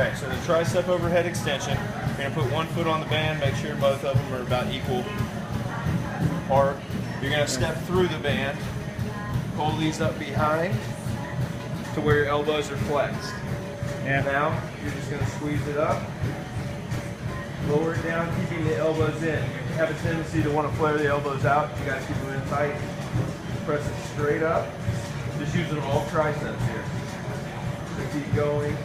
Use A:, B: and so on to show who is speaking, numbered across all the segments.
A: Okay, so the tricep overhead extension, you're going to put one foot on the band, make sure both of them are about equal apart. You're going to step through the band, pull these up behind to where your elbows are flexed.
B: Yeah.
A: Now, you're just going to squeeze it up, lower it down, keeping the elbows in. You have a tendency to want to flare the elbows out. You guys keep them in tight. Press it straight up. Just using all triceps here. So keep going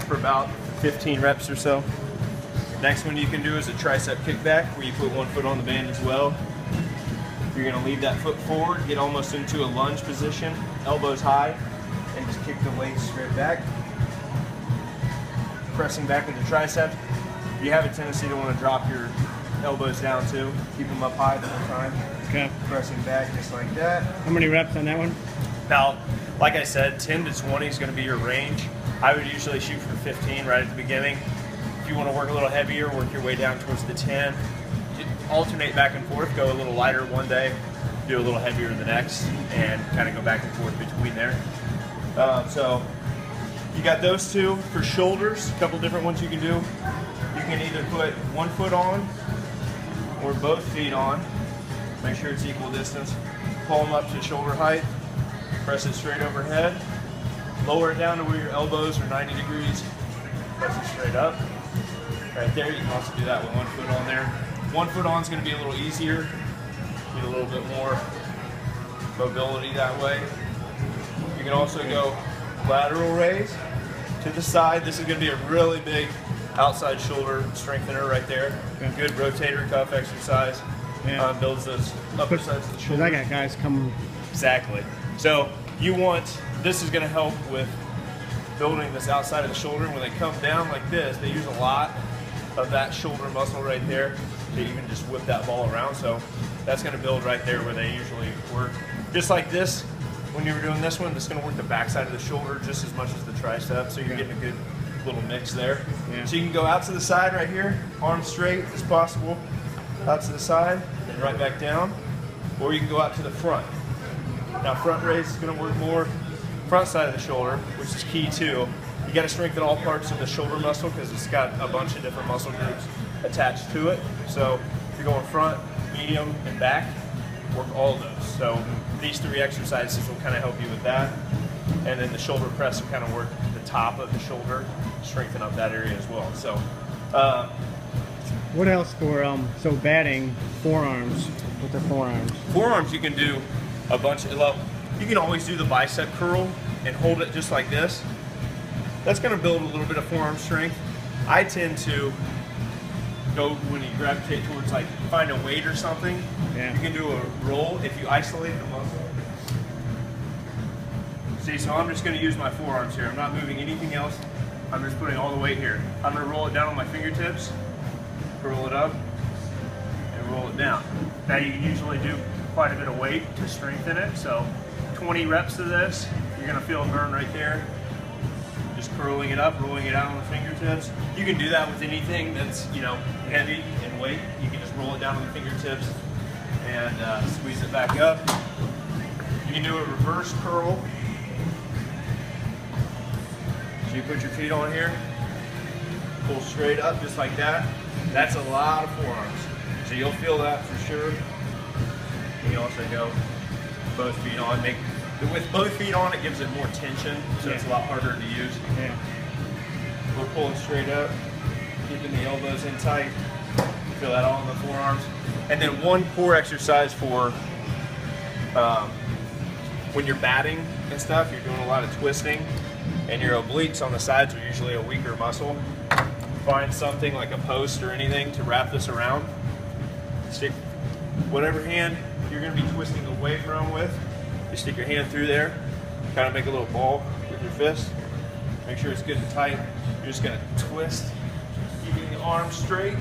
A: for about 15 reps or so. Next one you can do is a tricep kickback, where you put one foot on the band as well. You're going to lead that foot forward, get almost into a lunge position, elbows high, and just kick the legs straight back. Pressing back into triceps. You have a tendency to want to drop your elbows down too. Keep them up high the whole time.
B: Okay.
A: Pressing back just like that.
B: How many reps on that one?
A: Now, like I said, 10 to 20 is going to be your range. I would usually shoot for 15 right at the beginning. If you want to work a little heavier, work your way down towards the 10. Alternate back and forth, go a little lighter one day, do a little heavier the next, and kind of go back and forth between there. So you got those two. For shoulders, a couple different ones you can do. You can either put one foot on or both feet on. Make sure it's equal distance. Pull them up to shoulder height. Press it straight overhead. Lower it down to where your elbows are 90 degrees. Press it straight up. Right there, you can also do that with one foot on there. One foot on is going to be a little easier. Need a little bit more mobility that way. You can also go lateral raise to the side. This is going to be a really big outside shoulder strengthener right there.
B: Okay.
A: Good rotator cuff exercise.
B: Yeah.
A: Builds those upper sides of the shoulders.
B: I got guys coming.
A: Exactly. So you want, this is going to help with building this outside of the shoulder. When they come down like this, they use a lot of that shoulder muscle right there to even just whip that ball around. So that's going to build right there where they usually work. Just like this, when you were doing this one, it's going to work the backside of the shoulder just as much as the tricep. So you're getting a good little mix there.
B: Yeah.
A: So you can go out to the side right here, arms straight as possible, out to the side, and right back down. Or you can go out to the front. Now front raise is going to work more front side of the shoulder, which is key too. You got to strengthen all parts of the shoulder muscle because it's got a bunch of different muscle groups attached to it. So if you're going front, medium, and back, work all of those. So these three exercises will kind of help you with that. And then the shoulder press will kind of work the top of the shoulder, strengthen up that area as well. So
B: what else for so batting forearms with the forearms?
A: Forearms you can do a bunch of, well, you can always do the bicep curl and hold it just like this. That's going to build a little bit of forearm strength. I tend to go, when you gravitate towards, like, find a weight or something,
B: yeah.
A: You can do a roll if you isolate the muscle. See, so I'm just going to use my forearms here. I'm not moving anything else. I'm just putting all the weight here. I'm going to roll it down on my fingertips, curl it up, and roll it down. Now you can usually do quite a bit of weight to strengthen it, so 20 reps of this, you're going to feel a burn right there. Just curling it up, rolling it out on the fingertips. You can do that with anything that's, you know, heavy in weight. You can just roll it down on the fingertips and squeeze it back up. You can do a reverse curl. So you put your feet on here, pull straight up just like that. That's a lot of forearms. So you'll feel that for sure. You can also go both feet on. With both feet on, it gives it more tension, so it's a lot harder to use.
B: Yeah.
A: We're pulling straight up, keeping the elbows in tight. Feel that all in the forearms. And then one core exercise for when you're batting and stuff, you're doing a lot of twisting, and your obliques on the sides are usually a weaker muscle. Find something like a post or anything to wrap this around. Stick whatever hand you're going to be twisting away from with. You stick your hand through there, kind of make a little ball with your fist. Make sure it's good and tight. You're just going to twist, keeping the arm straight.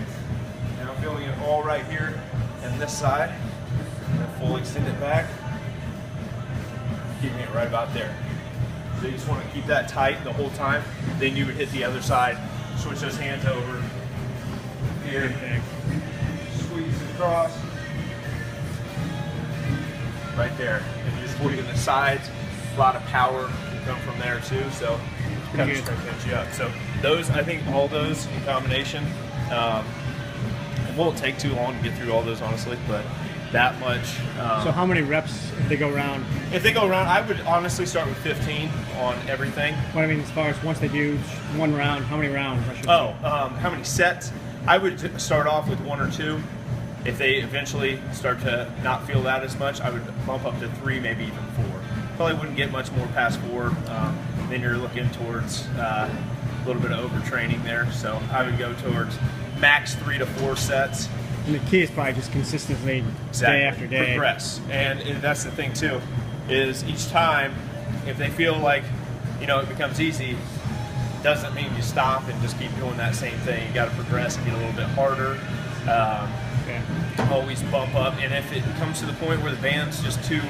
A: And I'm feeling it all right here and this side. And full extend it back. Keeping it right about there. So you just want to keep that tight the whole time. Then you would hit the other side. Switch those hands over. Here. Squeeze across. Right there. And you're just working the sides. A lot of power can come from there too. So kind of
B: good.
A: strengthens you up. So those, I think all those in combination, it won't take too long to get through all those, honestly, but that much.
B: So how many reps if they go around?
A: If they go around, I would honestly start with 15 on everything.
B: What I mean, as far as once they do one round, how many rounds? I should
A: Oh,
B: say?
A: how many sets? I would start off with 1 or 2. If they eventually start to not feel that as much, I would bump up to 3, maybe even 4. Probably wouldn't get much more past 4. Then you're looking towards a little bit of overtraining there. So I would go towards max 3 to 4 sets.
B: And the key is probably just consistently, day after day.
A: Progress. And that's the thing too, is each time, if they feel like, it becomes easy, doesn't mean you stop and just keep doing that same thing. You got to progress and get a little bit harder. Always bump up, and if it comes to the point where the band's just too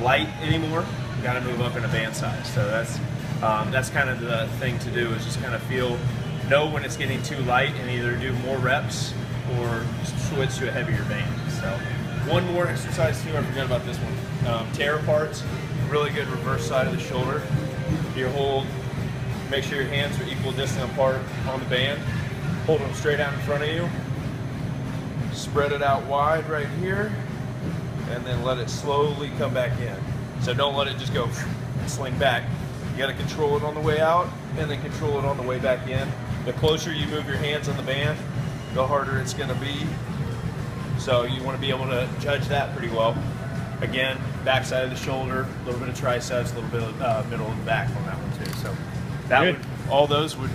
A: light anymore, you got to move up in a band size. So that's kind of the thing to do, is just kind of know when it's getting too light and either do more reps or switch to a heavier band. So one more exercise too, I forgot about this one. Tear aparts, really good reverse side of the shoulder. You hold, make sure your hands are equal distance apart on the band. Hold them straight out in front of you. Spread it out wide right here, and then let it slowly come back in. So don't let it just go and sling back. You got to control it on the way out, and then control it on the way back in. The closer you move your hands on the band, the harder it's going to be. So you want to be able to judge that pretty well. Again, back side of the shoulder, a little bit of triceps, a little bit of middle of the back on that one too. So that
B: Good.
A: all those would